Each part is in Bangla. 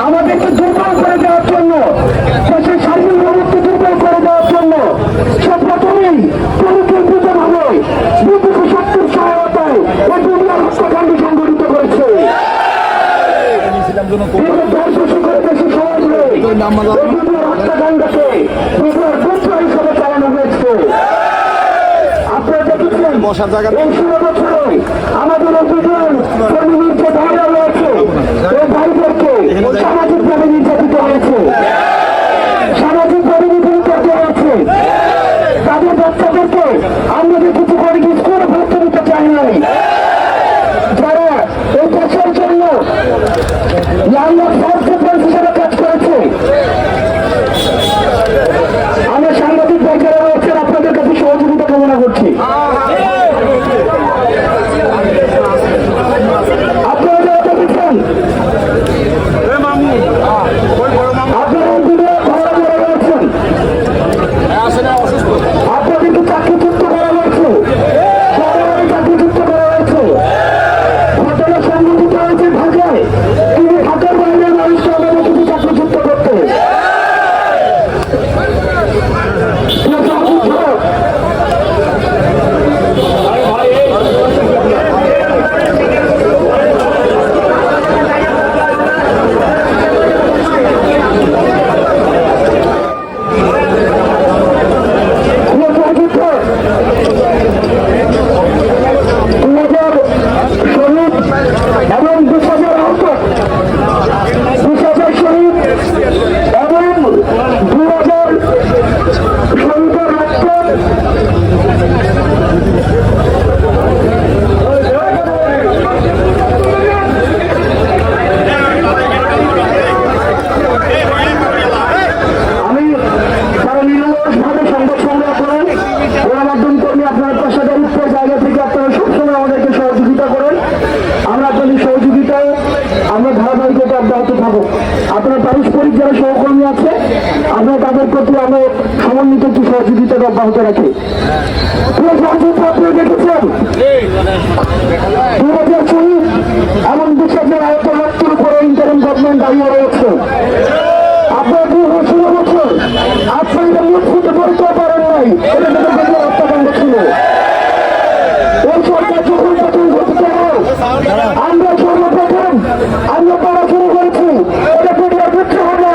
আমাদেরকে দুর্বল করে দেওয়ার জন্য, দেশের সার্বভৌমত্ব দুর্বল করে দেওয়ার জন্য সে প্রথমেই পরিকল্পিত ভাবে বিদেশি শক্তির সহায়তায় এই দুনিয়ার হত্যাকাণ্ড সংঘটিত করেছে। হত্যাকাণ্ডকে হিসেবে চালানো হয়েছে। আপনারা দেখেছেন এই 16 বছরে আমাদের কর্মীর যে ভাইরা রয়েছে এই ভাইদেরকে সামাজিকভাবে নির্যাতিত হয়েছে, সামাজিকভাবে নিপীড়িত হয়েছে। তাদের বাচ্চাদেরকে আমরা কিছু করে স্কুলে ভর্তি দিতে চাই নাই। যারা এই দেশের জন্য হিসেবে কাজ করেছে, আমরা সাংবাদিক ভাই যারা রয়েছেন আপনাদের কাছে সহযোগিতা কামনা করছি। আপনারা যারা দেখেছেন আপনারা রয়েছেন, আপনাদেরকে চাকরিযুক্ত করা হয়েছে, চাকরিযুক্ত করা হয়েছে। ঘটনা সংঘটিত হয়েছে ঢাকায়, কিন্তু ঢাকার বাইরের মানুষকে আমাদের কিছু চাকরিযুক্ত করতে। আপনার পারস্পরিক যারা সহকর্মী আছে আমরা তাদের প্রতি আমরা সমন্বিত একটি সহযোগিতা অব্যাহত রাখি। আপনারা দেখেছেন 2020 এমন বিশ্বাসের আয়ত্তের উপরে ইন্টারিম গভর্নমেন্ট দাঁড়িয়ে রয়েছে। আপনারা 16 বছর আপনাদের মুখ ফুটে পড়তেও পারেন নাই, এটা কিন্তু হত্যাকাণ্ড ছিল। এই সরকার যখন নতুন ঘটতে হয় আমরা সর্বপ্রথম আমরা পড়া শুরু করেছি, এটা মিডিয়া বুঝতে হবে,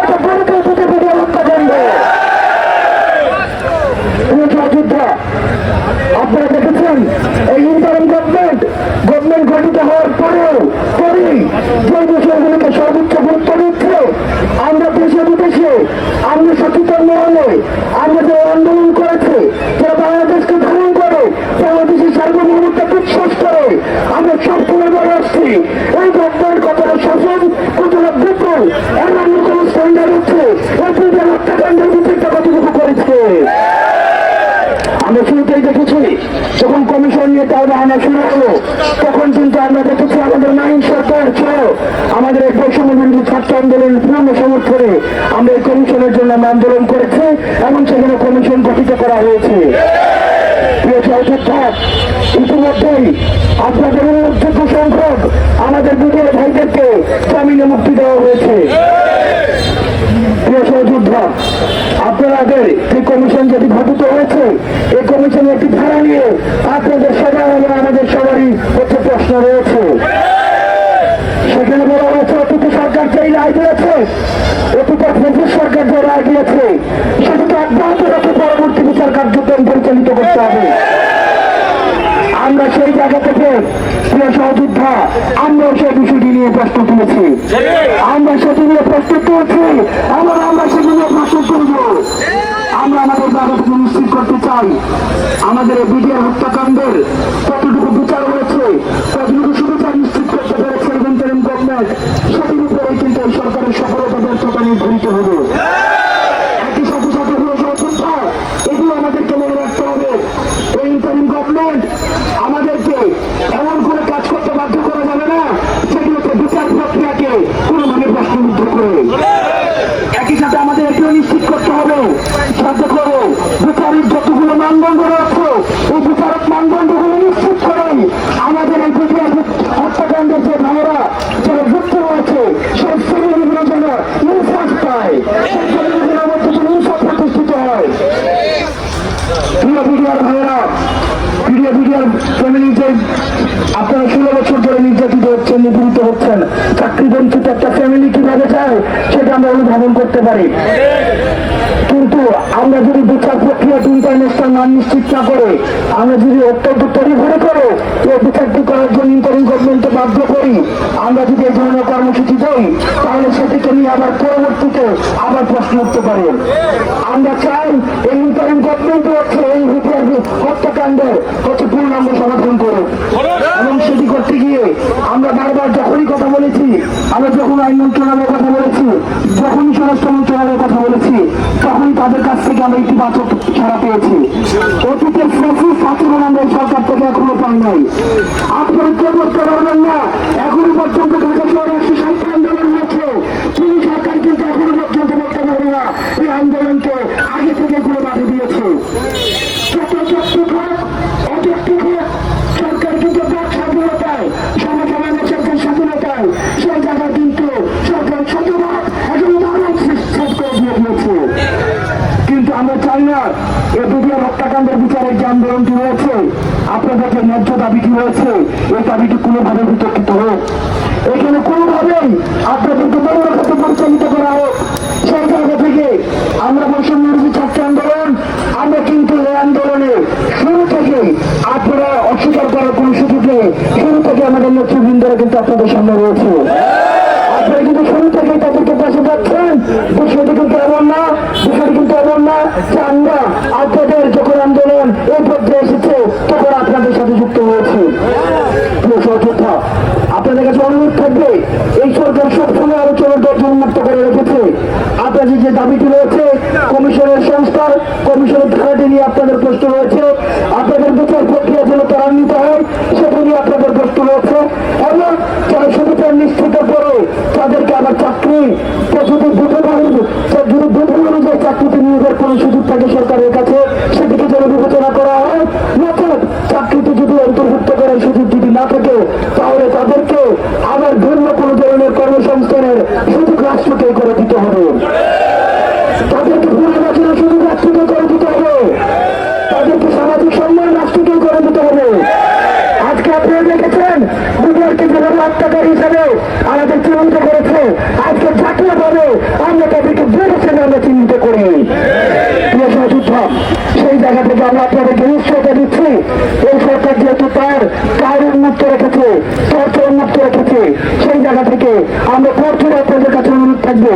এটা পরিকল্পিত মিডিয়া হত্যাকাণ্ড। আপনারা দেখেছেন এই ইন্টারিম গভর্নমেন্ট গঠিত হওয়ার পরেও যে বিষয়গুলোকে সর্বোচ্চ গুরুত্ব দিচ্ছে, আমরা দেশে বিদেশে আমরা সচেতন হলে আমরা যে আন্দোলন করেছে, যারা বাংলাদেশকে ধারণ করে বাংলাদেশের সার্বভৌমত্ব বিশ্বাস করে, আমরা সবসময় বলে আসছি এই গভর্নমেন্ট কতটা শাসন, কতটা বিপুল, এমন কোন স্ট্যান্ডার্ড হচ্ছে এই দুজন হত্যাকাণ্ডের বিচারটা কতটুকু করেছে। আমরা শুরুতেই দেখেছি যখন কমিশন নিয়ে তার বাহানা শুরু হলো, তখন কিন্তু আমরা দেখেছি আমাদের নাইন সরকার ছিল আমাদের এই বৈষম্যবিরোধী ছাত্র আন্দোলনের পূর্ণ সমর্থনে আমরা এই কমিশনের জন্য আমরা আন্দোলন করেছি এবং সেখানে কমিশন গঠিত করা হয়েছে। প্রিয় সহযোদ্ধা, ইতিমধ্যেই আপনাদের যোগ্য সংখ্যক আমাদের বিজয় ভাইদেরকে জামিনে মুক্তি দেওয়া হয়েছে। প্রিয় সহযোদ্ধা, আপনাদের এই কমিশন যেটি গঠিত হয়েছে, এই কমিশনের একটি ধারা নিয়ে আপনাদের সবাই এবং আমাদের সবারই হচ্ছে প্রশ্ন রয়েছে। সেখানে বলা হয়েছে অতীত সরকার যেই রায় দিয়েছে, অতীত ব্রিটিশ সরকার যে রায় দিয়েছে সেটাকে অব্যাহত রেখে পরবর্তী বিচার কার্যক্রম পরিচালিত করতে হবে। আমরা সেই জায়গা থেকে প্রিয় সহযোদ্ধা আমরাও সেই বিষয়টি নিয়ে প্রশ্ন তুলেছি, আমরা সেটি নিয়ে প্রস্তুত তুলছি, আমরা সেটি নিয়ে প্রশ্ন তুলব। আমরা আমাদের জায়গা থেকে নিশ্চিত করতে চাই আমাদের এই বিডিআর হত্যাকাণ্ডের কতটুকু বিচার হয়েছে, কতটুকু সুবিচার নিশ্চিত করতে পেরেছে ইন্টারিম গভর্নমেন্ট, সেটির উপরেই কিন্তু এই সরকারের সফলতা ব্যর্থতা নির্ধারিত হবে। একই সাথে সাথে প্রিয় সহযোদ্ধা, এগুলো আমাদেরকে মনে রাখতে হবে এই ইন্টারিম গভর্নমেন্ট আমাদেরকে এমন করে কাজ করতে বাধ্য করা যাবে না সেগুলোকে বিচার প্রক্রিয়াকে কোনোভাবে প্রশ্নবিদ্ধ করে। একই সাথে আমাদের এটিও নিশ্চিত করতে হবে যাতে করে বিচারের যতগুলো মানদণ্ড রয়েছে এই বিচারক আপনারা 16 বছর ধরে নির্যাতিত হচ্ছেন, নিপীড়িত হচ্ছেন। চাকরি বঞ্চিত একটা ফ্যামিলি কিভাবে যায় সেটা আমরা অনুধাবন করতে পারি। কিন্তু আমরা যদি বিচার প্রক্রিয়াটি ইন্টারন্যাশনাল মান নিশ্চিত না করে, আমরা যদি অত্যন্ত তড়িঘড়ি করে এই বিচারটি করার জন্য ইন্টারিম গভর্নমেন্টকে বাধ্য করি, আমরা যদি এই ধরনের কর্মসূচি দেই, তাহলে সেটিকে নিয়ে আবার পরবর্তীতে আবার প্রশ্ন উঠতে পারে। আমরা চাই এই ইন্টারিম গভর্নমেন্ট হচ্ছে এই হত্যাকাণ্ডের পূর্ণাঙ্গ সমাধান করুক। এবং সেটি করতে গিয়ে আমরা বারবার যখনই কথা বলেছি, আমরা যখন আইন মন্ত্রণালয়ের কথা বলেছি, যখনই স্বরাষ্ট্র মন্ত্রণালয়ের কথা বলেছি, তখনই তাদের কাছ থেকে আমরা ইতিবাচক সাড়া পেয়েছি। অতীতের আচরণ আমরা সরকার থেকে এখনো পাই নাই। আপনারা কেউ করতে পারবেন না। এখনো পর্যন্ত ঢাকা শহরে 160 আন্দোলন হয়েছে, তিনি সরকার কিন্তু এখনো পর্যন্ত বলতে পারবে না এই আন্দোলনকে আগে থেকে কোনো বাধা দিয়েছে। সরকার কিন্তু স্বাধীনতায় সমাজের সরকার স্বাধীনতায় সেই জায়গা কিন্তু সরকার শতভাগ এখন শেষ করে দিয়ে দিয়েছে। কিন্তু আমরা চাই না এই বিডিআর হত্যাকাণ্ডের বিচারের যে আন্দোলনটি রয়েছে, আপনাদের যে ন্যায্য দাবিটি রয়েছে, এই দাবিটি কোনোভাবে বিতর্কিত হোক। এখানে কোনোভাবেই আপনাদেরকে দলের সাথে পরিচালিত করা হোক। সেই জায়গা থেকে আমরা বৈষম্য বিরোধী ছাত্র আন্দোলন, আমরা কিন্তু এই আন্দোলনে শুরু থেকে আপনারা অস্বীকার করার কোন সুযোগ নেই। শুরু থেকে আমাদের নেতৃবৃন্দরা কিন্তু আপনাদের সামনে রয়েছে। আপনারা কিন্তু শুরু থেকে তাদেরকে পাশে যাচ্ছেন। বিষয়টি কিন্তু এমন না, বিষয়টি কিন্তু এমন না যে আমরা আপনাদের যখন আন্দোলন এই পর্যায়ে এসেছে তখন আপনাদের সাথে যুক্ত হয়েছে। আপনাদের কাছে অনুরোধ থাকবে, এই সরকার সবসময় আলোচনার দরজা উন্মুক্ত করে রেখেছে। আপনাদের যে দাবিটি রয়েছে কমিশনের সংস্কার, কমিশনের ধারাটি নিয়ে আপনাদের প্রশ্ন রয়েছে, আপনাদের বিচার প্রক্রিয়া যেন ত্বরান্বিত হয় সেটা নিয়ে আপনাদের প্রশ্ন রয়েছে। এবং যারা সুবিচার নিশ্চিত করে তাদেরকে আবার চাকরি যদি বুঝে অনুযায়ী চাকরিতে নিয়োগের কোনো সুযোগ থাকে সরকারের কাছে, সেটিকে যেন বিবেচনা করা হয়। নচেত চাকরিতে যদি অন্তর্ভুক্ত করার সুযোগ যদি না থাকে, তাহলে তাদেরকে আবার ভিন্ন কোনো ধরনের কর্মসংস্থানের সুযোগ রাষ্ট্রকে করে দিতে হবে। তাদেরকে পুনর্বাচনের সুযোগ রাষ্ট্রকে করে দিতে হবে। তাদেরকে সামাজিক সম্মান রাষ্ট্রকে করে দিতে হবে। আজকে আপনারা দেখেছেন বিডিআরকে যেভাবে হত্যাকারী হিসাবে আমাদের চিহ্নিত করেছে, আজকে জাতীয়ভাবে আমরা তাদেরকে বলেছেন আমরা চিহ্নিত করি। সেই জায়গা থেকে আমরা আপনাদেরকে নিশ্চয়তা দিচ্ছি, এই সরকার যেহেতু তার উন্মুক্ত রেখেছে, চর্চা উন্মুক্ত রেখেছে, সেই জায়গা থেকে আমরা প্রচুর আপনাদের কাছে অনুরোধ থাকবে,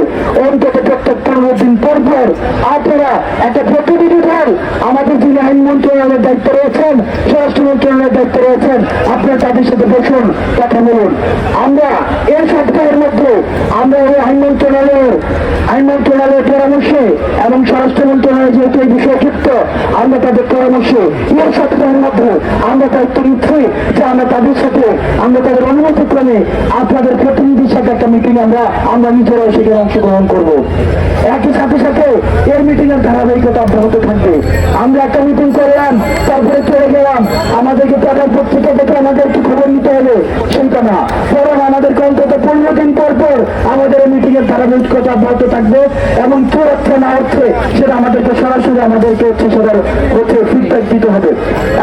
অন্তত প্রত্যেক 15 দিন পর পর আপনারা একটা প্রতিনিধি দল আমাদের যিনি আইন মন্ত্রণালয়ের দায়িত্ব রয়েছেন, স্বরাষ্ট্র মন্ত্রণালয়ের দায়িত্ব রয়েছেন, আপনারা তাদের সাথে বসুন, কথা বলুন। আমরা এই সপ্তাহের মধ্যে আমরা এই আইন মন্ত্রণালয়ের পরামর্শে এবং স্বরাষ্ট্র মন্ত্রণালয় যেহেতু এই বিষয়ে যুক্ত, আমরা তাদের পরামর্শে এই সপ্তাহের মধ্যে আমরা দায়িত্ব নিচ্ছি যে আমরা তাদের সাথে আমরা তাদের অনুমতিক্রমে আপনাদের প্রতিনিধির সাথে একটা মিটিং আমরা নিজেরাও সেখানে অংশগ্রহণ করব। একই সাথে সাথে এই মিটিং এর ধারাবাহিকতা অব্যাহত থাকবে। আমরা একটা মিটিং করলাম, তারপরে চলে গেলাম, আমাদেরকে পেপার পত্রিকা দেখে আমাদেরকে খবর নিতে হবে সেটা না, বরং আমাদেরকে অন্তত 15 দিন পর পর আমাদের এই মিটিং এর ধারাবাহিকতা অব্যাহত থাকবে। এবং কি হচ্ছে না হচ্ছে সেটা আমাদেরকে সরাসরি আমাদেরকে ফিডব্যাক দিতে হবে।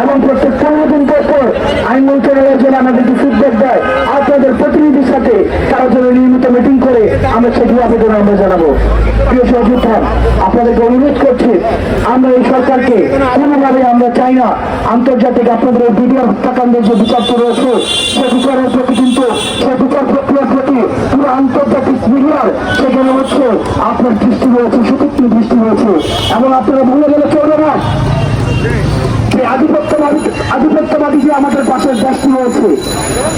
এবং প্রত্যেক 15 দিন পর পর আইন মন্ত্রণালয় যেন আমাদেরকে ফিডব্যাক দেয়, আপনাদের প্রতিনিধির সাথে তারা যেন নিয়মিত মিটিং করে আমরা সেটি আবেদন আমরা জানাবো। প্রিয় সহযোদ্ধা, আপনাদেরকে অনুরোধ করছি, আমরা এই সরকারকে কোনোভাবে আমরা চাই না আন্তর্জাতিক আপনাদের এই বিডিআর হত্যাকাণ্ডের যে বিচারটি রয়েছে সে বিচারের প্রতি কিন্তু সে বিচার প্রক্রিয়ার প্রতি পুরো আন্তর্জাতিক মিডিয়ার সেখানে হচ্ছে আপনার দৃষ্টি রয়েছে, সুতীক্ষ্ণ দৃষ্টি রয়েছে। এবং আপনারা ভুলে গেলে চলবে না যে আধিপত্যবাদী যে আমাদের পাশের দেশটি রয়েছে,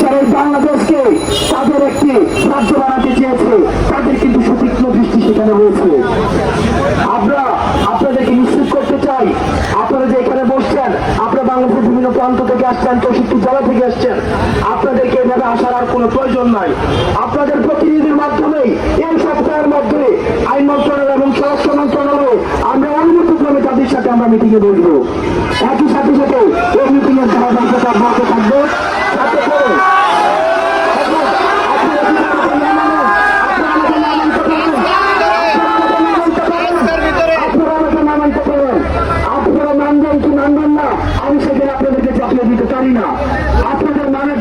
যারা এই বাংলাদেশকে তাদের একটি রাজ্য বানাতে চেয়েছে, তাদের কিন্তু সুতীক্ষ্ণ দৃষ্টি সেখানে রয়েছে। আমরা আপনাদেরকে নিশ্চিত করতে চাই, আপনারা যে এখানে বসছেন, আপনারা বাংলাদেশের বিভিন্ন প্রান্ত থেকে আসছেন, 64 জেলা থেকে আসছেন, আপনাদেরকে এভাবে আসার আর কোনো প্রয়োজন নাই। আপনাদের প্রতিনিধির মাধ্যমেই এই সপ্তাহের মধ্যে আইন মন্ত্রণালয় এবং স্বরাষ্ট্র মন্ত্রণালয় আমরা অনুমতিক্রমে তাদের সাথে আমরা মিটিংয়ে বসবো। একই সাথে সাথে এই মিটিং এর ধারাবাহিকতা অব্যাহত থাকবে। আপনারা মানবেন কি মানবেন না আমি সেখানে আপনাদেরকে চাপিয়ে দিতে পারি না। আপনাদের মানার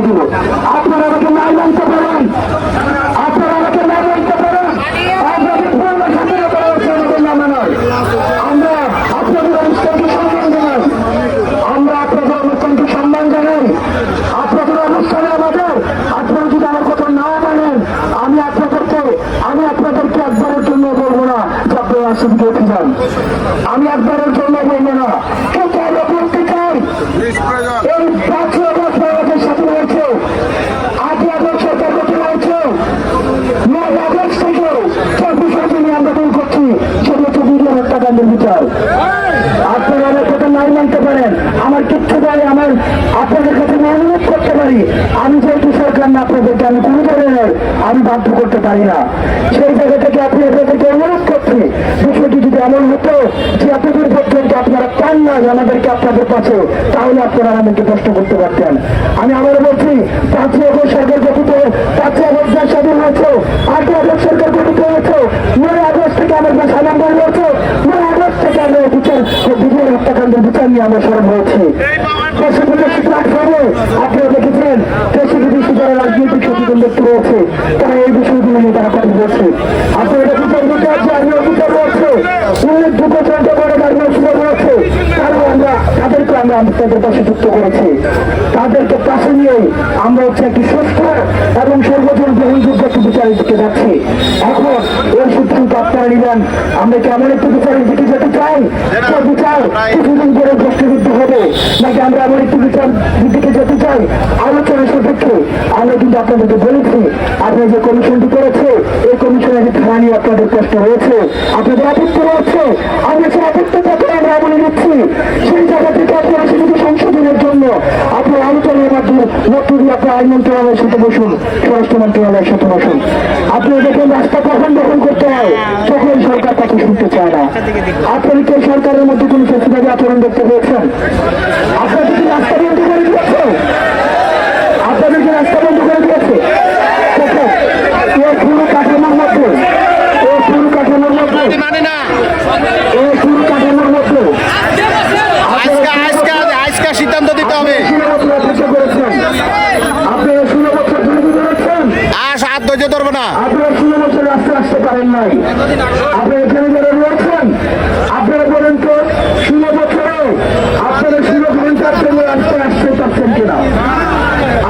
দিব। আপনারা আমাকে না মানতে পারেন, আপনারা আমাকে না মানতে পারেন, আপনাদের পূর্ণ স্বাধীনতা রয়েছে আমাদের না মানার। আমরা আপনাদের অনুষ্ঠানকে সম্মান জানাই, আমরা আপনাদের অনুষ্ঠানকে সম্মান জানাই। আপনাদের অনুষ্ঠানে আমাদের, আপনারা যদি আমার কথা না মানেন, আমি আপনাদেরকে একবারের জন্য বলবো না যে আপনারা আসলে উঠে যান, আমি একবারের জন্য বলবো না। কিন্তু আমরা বলতে চাই, এই 5 আগস্ট বাংলাদেশ স্বাধীন হয়েছে, 8 আগস্ট সরকার গঠন হয়েছে, 9 আগস্ট থেকে যে বিষয়টি নিয়ে আমরা দূর করছি সেটা হচ্ছে বিডিআর হত্যাকাণ্ডের বিচার। আপনারা আমার কথা নাই মানতে পারেন, আমার কিচ্ছু পারে, আমার আপনাদের কাছে আমি অনুরোধ করতে পারি, আমি যেহেতু সরকার না আপনাদেরকে আমি কোনো ধরনের আমি বাধ্য করতে পারি না। সেই জায়গা থেকে আপনি আপনাদেরকে অনুরোধ করছি, বিষয়টি যদি এমন হতো যে আপনাদের পর্যন্ত আপনারা পান না আমাদেরকে আপনাদের কাছে, তাহলে আপনারা আমাদেরকে কষ্ট করতে পারতেন। আমি আবার বলছি, 5 আগস্ট সরকার গঠিত, 5 আগস্ট দেশ স্বাধীন হয়েছে, 8 আগস্ট সরকার গঠিত হয়েছে, 9 আগস্ট থেকে আমার দেশ আনন্দ হয়েছে, 9 আগস্ট থেকে আমরা বিচার বিডিআর হত্যাকাণ্ডের বিচার নিয়ে আমরা সরব হয়েছি। প্ল্যাটফর্মে আপনারা দেখেছেন দেশে যারা রাজনৈতিক সচেতন ব্যক্তি রয়েছে তারা এই বিষয়গুলো নিয়ে তারা কথা বলছে। আপনারা বিচার বিচার যে আর্মি অফিসার রয়েছে, উল্লেখযোগ্য সংখ্যা বড় আর্মি অফিসার রয়েছে, তাদেরকে আমরা তাদের পাশে যুক্ত করেছি। তাদেরকে পাশে নিয়ে আমরা হচ্ছে একটি সুস্থ এবং সর্বজন গ্রহণযোগ্য একটি বিচারের দিকে যাচ্ছি। এখন এর সিদ্ধান্ত আপনারা নিলেন, আমরা কি এমন একটি বিচারের দিকে যেতে চাই সে বিচার কিছুদিন পরে প্রশ্নবিদ্ধ হবে, নাকি আমরা এমন একটি বিচার দিকে যেতে চাই আলোচনা সাপেক্ষে? আমরা কিন্তু আপনাদেরকে বলেছি, আপনারা যে কমিশনটি করেছে এই কমিশনের ধারা নিয়ে আপনাদের প্রশ্ন রয়েছে, আপনাদের আপত্তি রয়েছে, আমরা সেই আপত্তি থেকে আমরা আমলে নিচ্ছি। সেই জায়গা থেকে আপনারা সেটি সংশোধনের জন্য আপনার আলোচনার মাধ্যমে নতুন আপনার আইন মন্ত্রণালয়ের সাথে বসুন, স্বরাষ্ট্র মন্ত্রণালয়ের সাথে বসুন। আপনারা দেখেন রাস্তা কখন দখল করতে হয় তখন সরকার কথা শুনতে চায় না। আপনারা কি সরকারের মধ্যে কোন ফেসিবাদী আচরণ দেখতে পেয়েছেন? আপনাদের কি রাস্তা বন্ধ করে দিয়েছে? আপনাদের কি রাস্তা বন্ধ করে দিয়েছে? পুরো কাঠামোর মধ্যে সিদ্ধান্ত দিতে হবে। আপনারা 16 বছর আর 7 ধৈর্য ধরবো না। আপনারা 16 বছর রাস্তা আসতে পারেন নাই। আপনারা এখানে যারা রয়েছেন আপনারা বলেন তো 16 বছরে আপনারা 16 ঘন্টার জন্য রাস্তা আসতে পারছেন কিনা?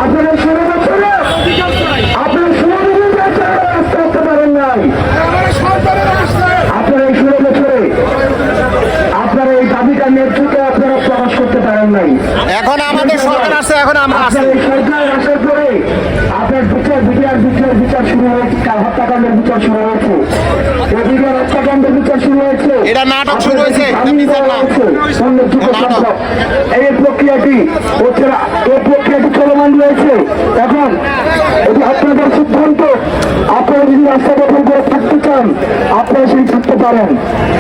আপনারা 16 বছরে আপনারা 16 ঘন্টা রাস্তা আসতে পারেন নাই। আপনারা এই 16 বছরে আপনারা এই দাবিকার নেতৃত্বে আপনারা প্রকাশ করতে পারেন নাই। এখন আমাদের সরকার আছে, এখন আমরা আছি। এই সরকার আসার পরে আপনার বিচার শুরু হয়েছে, হত্যাকাণ্ডের বিচার শুরু হয়েছে, বিডিআর হত্যাকাণ্ডের বিচার শুরু হয়েছে, এটা নাটক শুরু হয়েছে, এই প্রক্রিয়াটি চলমান রয়েছে। এখন এটি আপনাদের সিদ্ধান্ত, আপনারা যদি রাস্তা গঠন করে থাকতে চান আপনারা সেই থাকতে পারেন,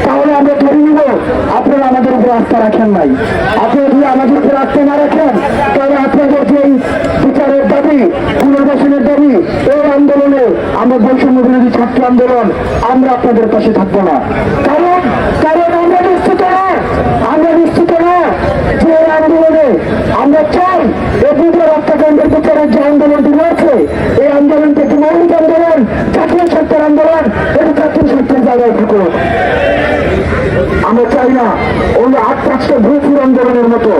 তাহলে আমরা ধরে নিব আপনারা আমাদের উপরে আস্থা রাখেন নাই। আপনারা যদি আমাদের উপরে আস্থা না রাখেন তাহলে আপনাদের যে বিচারের দাবি, পুনর্বাসনের দাবি, এই আন্দোলনে আমরা বৈষম্য বিরোধী ছাত্র আন্দোলন আমরা আপনাদের পাশে থাকবো না। কারণ আমরা নিশ্চিত না যে এই আন্দোলনে আমরা চাই এই বিডিআর হত্যাকাণ্ডের বিচারের যে আন্দোলনটি রয়েছে এই আন্দোলনটি একটি মৌলিক আন্দোলন, জাতীয় স্বার্থের আন্দোলন, এটি জাতীয় স্বার্থের জায়গায় থাকুক। আমরা চাই না অন্য 8-5টা ভূপুর আন্দোলনের মতো,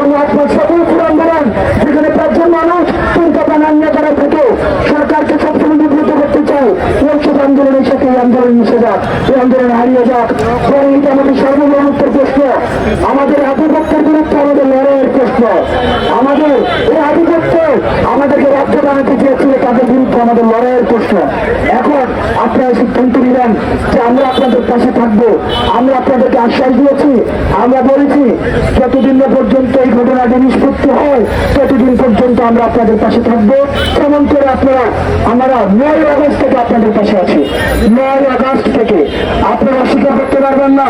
অন্য 8-5টা ভূপুর আন্দোলন যেখানে 5 জন মানুষ 3টা বানান নিয়ে তারা থেকে সরকারকে সবসময় বিব্রত করতে চায়। এইসব আন্দোলনের সাথে এই আন্দোলন মিশে যাক, এই আন্দোলন হারিয়ে যাক। বরং এটা আমাদের সর্বভৌমত্বের প্রশ্ন, আমাদের আধিপত্যের বিরুদ্ধে আমাদের লড়াইয়ের প্রশ্ন, আমাদের এই আধিপত্য আমাদেরকে রাজ্য বানাতে চেয়েছিল তাদের বিরুদ্ধে আমাদের লড়াইয়ের প্রশ্ন। এখন আপনারা সিদ্ধান্ত নিলেন যে আমরা আপনাদের পাশে থাকবো। আমরা আপনাদেরকে আশ্বাস দিয়েছি, আমরা বলেছি যতদিন না পর্যন্ত এই ঘটনাটি নিষ্পত্তি হয় ততদিন পর্যন্ত আমরা আপনাদের পাশে থাকবো। কেমন করে আপনারা, আমরা 9 আগস্ট থেকে আপনাদের পাশে আছি। 9 আগস্ট থেকে আপনারা অস্বীকার করতে পারবেন না,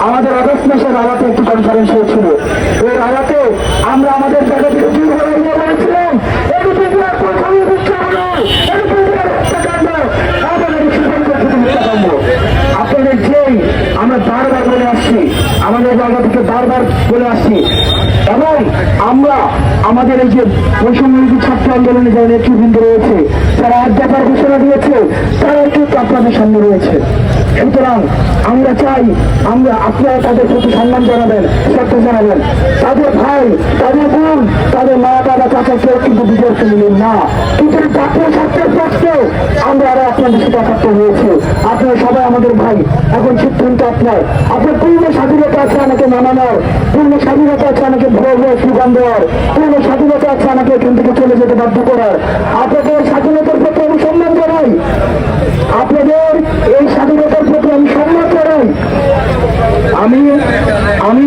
আমাদের আগস্ট মাসের রাতে একটি কনফারেন্স হয়েছিল। এই রাতে আমরা আমাদের জায়গা থেকে দূর হয়ে বলেছিলাম আপনাদের যেই আমরা বারবার বলে আসছি, আমাদের জায়গা থেকে বারবার বলে আসছি, এবং আমরা আমাদের এই যে বৈষম্যবিরোধী ছাত্র আন্দোলনে যারা নেতৃবৃন্দ রয়েছে, যারা আজ ব্যাপার ঘোষণা দিয়েছে, তারা কিন্তু আপনাদের সামনে রয়েছে। সুতরাং আমরা চাই আপনারা তাদের প্রতি সম্মান জানাবেন, শ্রদ্ধা জানাবেন। তাদের ভাই, তাদের বোন, তাদের মা বাবা চাচা কেউ কিন্তু বিজয়কে নিলেন না, কিন্তু জাতীয় স্বার্থের প্রশ্নে আমরা আরো আপনাদের সাথে একাত্ম হয়েছে। আপনারা সবাই আমাদের ভাই, এখন সিদ্ধান্ত আপনার। আপনার পূর্ণ স্বাধীনতা আছে আমাকে নামানোর, পূর্ণ স্বাধীনতা আছে আমাকে ভয় স্লোগান দেওয়ার, পূর্ণ স্বাধীনতা আছে আমাকে এখান থেকে চলে যেতে বাধ্য করার। আপনাদের স্বাধীনতার প্রতি আমি সম্মান জানাই, আপনাদের এই স্বাধীনতার প্রতি আমি সম্মান জানাই। আমি আমি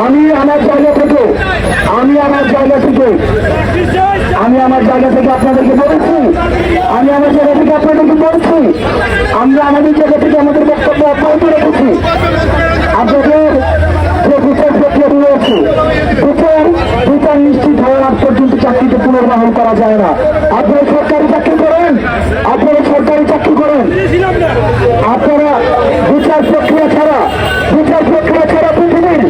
আমি আমার জায়গা থেকে আমি আমার জায়গা থেকে আপনাদেরকে বলেছি, আমরা আমাদের জায়গা থেকে আমাদের বক্তব্য অব্যাহত রেখেছি। আপনাদের যে বিচার প্রক্রিয়া রয়েছে, বিচার নিশ্চিত হওয়ার আগ পর্যন্ত চাকরিতে পুনর্বহাল করা যায় না। আপনারা সরকারি চাকরি করেন, আপনারা বিচার প্রক্রিয়া ছাড়া পৃথিবীর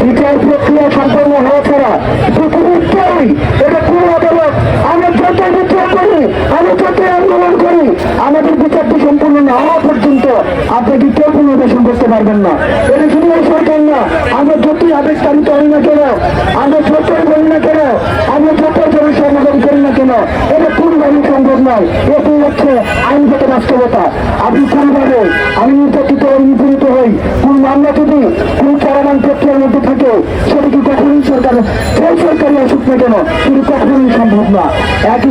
বিচার প্রক্রিয়া সম্পন্ন হওয়া ছাড়া পৃথিবীর কেউই, এটা কোন আদালত, আমরা যত বিচার করি, আমরা যত আন্দোলন করি, আমাদের বিচারটি সম্পূর্ণ না হওয়া পর্যন্ত আপনাকে কেউ পুনর্বাসন করতে পারবেন না। এটা শুধু এই সরকার না, আমরা যতই আদেশ পালিত হই না কেন, আমরা যতই বলি না কেন, আমরা যতই জনসমাগম করি না কেন, এটা কোনভাবেই সম্ভব নয়। এটি হচ্ছে আইনগত বাস্তবতা। আপনি কোনভাবে আমি নিপীড়িত হই, কোন মামলা যদি কোন চলমান প্রক্রিয়ার মধ্যে থাকে, সেটা কি কখনোই সরকারি আসুক না কেন, কিন্তু কখনোই সম্ভব না। একই